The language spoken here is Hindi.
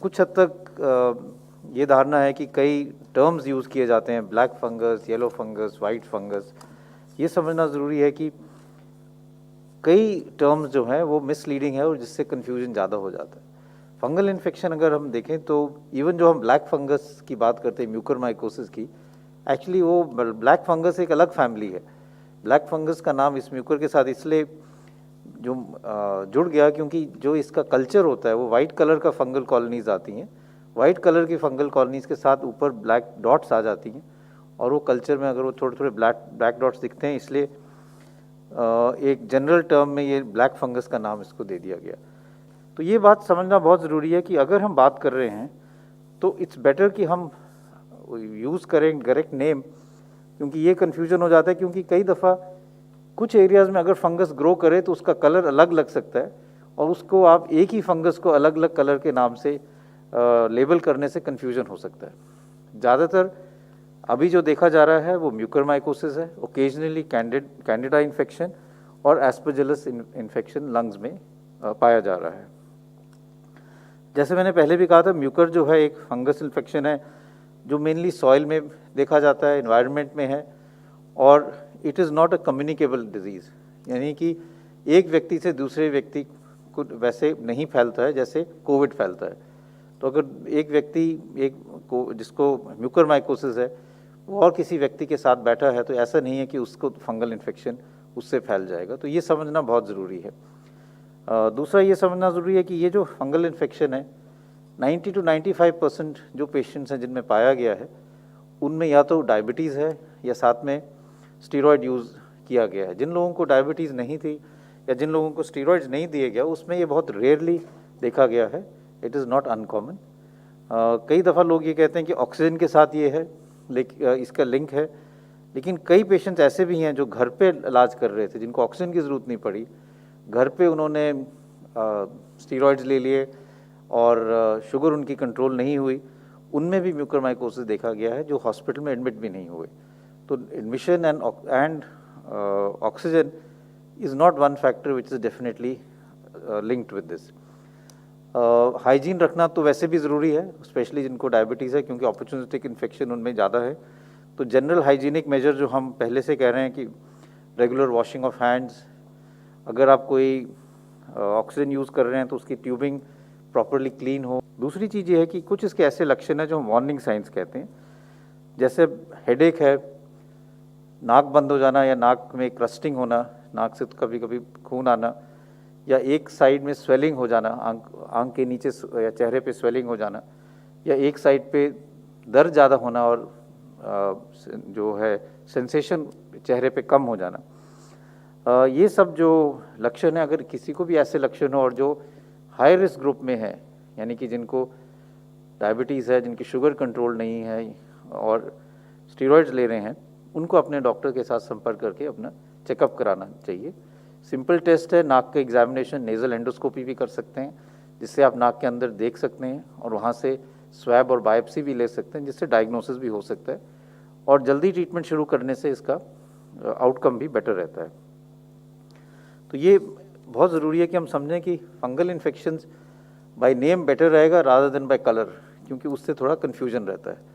कुछ हद तक ये धारणा है कि कई टर्म्स यूज़ किए जाते हैं, black fungus, yellow fungus, white fungus. ये समझना ज़रूरी है कि कई टर्म्स जो हैं वो मिसलीडिंग है और जिससे कन्फ्यूजन ज़्यादा हो जाता है। फंगल इन्फेक्शन अगर हम देखें तो इवन जो हम ब्लैक फंगस की बात करते हैं, म्यूकरमाइकोसिस की, एक्चुअली वो ब्लैक फंगस एक अलग फैमिली है। ब्लैक फंगस का नाम इस म्यूकर के साथ इसलिए जो जुड़ गया क्योंकि जो इसका कल्चर होता है वो वाइट कलर का फंगल कॉलोनीज आती हैं, वाइट कलर की फंगल कॉलोनीज के साथ ऊपर ब्लैक डॉट्स आ जाती हैं, और वो कल्चर में अगर वो थोड़े थोड़े ब्लैक डॉट्स दिखते हैं, इसलिए एक जनरल टर्म में ये ब्लैक फंगस का नाम इसको दे दिया गया। तो ये बात समझना बहुत ज़रूरी है कि अगर हम बात कर रहे हैं तो इट्स बेटर कि हम यूज़ करें करेक्ट नेम, क्योंकि ये कन्फ्यूजन हो जाता है, क्योंकि कई दफ़ा कुछ एरियाज़ में अगर फंगस ग्रो करे तो उसका कलर अलग लग सकता है, और उसको आप एक ही फंगस को अलग अलग कलर के नाम से लेबल करने से कन्फ्यूजन हो सकता है। ज़्यादातर अभी जो देखा जा रहा है वो म्यूकरमाइकोसिस है, ओकेजनली कैंडिडा इन्फेक्शन और एस्परजिलस इन्फेक्शन लंग्स में पाया जा रहा है। जैसे मैंने पहले भी कहा था, म्यूकर जो है एक फंगस इन्फेक्शन है जो मेनली सॉइल में देखा जाता है, एनवायरनमेंट में है, और it is not a communicable disease, यानी कि एक व्यक्ति से दूसरे व्यक्ति को वैसे नहीं फैलता है जैसे कोविड फैलता है। तो अगर एक व्यक्ति जिसको म्यूकरमाइकोसिस है वो और किसी व्यक्ति के साथ बैठा है तो ऐसा नहीं है कि उसको फंगल इन्फेक्शन उससे फैल जाएगा। तो ये समझना बहुत ज़रूरी है। दूसरा ये समझना ज़रूरी है कि ये जो फंगल इन्फेक्शन है 90 to 95% जो पेशेंट्स हैं जिनमें पाया गया है उनमें या तो डायबिटीज़ है या साथ में स्टीरॉयड यूज़ किया गया है। जिन लोगों को डायबिटीज़ नहीं थी या जिन लोगों को स्टीरॉयड्स नहीं दिए गया उसमें ये बहुत रेयरली देखा गया है, इट इज़ नॉट अनकॉमन। कई दफ़ा लोग ये कहते हैं कि ऑक्सीजन के साथ ये है, लेकिन इसका लिंक है, लेकिन कई पेशेंट्स ऐसे भी हैं जो घर पे इलाज कर रहे थे जिनको ऑक्सीजन की ज़रूरत नहीं पड़ी, घर पे उन्होंने स्टीरॉयड्स ले लिए और शुगर उनकी कंट्रोल नहीं हुई, उनमें भी म्यूकरमाइकोसिस देखा गया है जो हॉस्पिटल में एडमिट भी नहीं हुए। तो admission and oxygen is not one factor which is definitely linked with this. Hygiene रखना तो वैसे भी ज़रूरी है, स्पेशली जिनको डायबिटीज़ है, क्योंकि अपॉर्चुनिस्टिक इन्फेक्शन उनमें ज़्यादा है। तो जनरल हाइजीनिक मेजर जो हम पहले से कह रहे हैं कि रेगुलर वॉशिंग ऑफ हैंड्स, अगर आप कोई ऑक्सीजन यूज़ कर रहे हैं तो उसकी ट्यूबिंग प्रॉपरली क्लीन हो। दूसरी चीज़ ये है कि कुछ इसके ऐसे लक्षण हैं जो हम वार्निंग साइंस कहते हैं, जैसे हेडेक है, नाक बंद हो जाना या नाक में क्रस्टिंग होना, नाक से कभी कभी खून आना, या एक साइड में स्वेलिंग हो जाना, आंख के नीचे या चेहरे पे स्वेलिंग हो जाना, या एक साइड पे दर्द ज़्यादा होना और जो है सेंसेशन चेहरे पे कम हो जाना। ये सब जो लक्षण है, अगर किसी को भी ऐसे लक्षण हो और जो हाई रिस्क ग्रुप में है, यानी कि जिनको डायबिटीज़ है, जिनकी शुगर कंट्रोल नहीं है और स्टीरॉयड्स ले रहे हैं, उनको अपने डॉक्टर के साथ संपर्क करके अपना चेकअप कराना चाहिए। सिंपल टेस्ट है, नाक का एग्जामिनेशन, नेज़ल एंडोस्कोपी भी कर सकते हैं जिससे आप नाक के अंदर देख सकते हैं, और वहाँ से स्वैब और बायोप्सी भी ले सकते हैं जिससे डायग्नोसिस भी हो सकता है, और जल्दी ट्रीटमेंट शुरू करने से इसका आउटकम भी बेटर रहता है। तो ये बहुत ज़रूरी है कि हम समझें कि fungal infections by name better रहेगा रादर देन बाय कलर, क्योंकि उससे थोड़ा कन्फ्यूजन रहता है।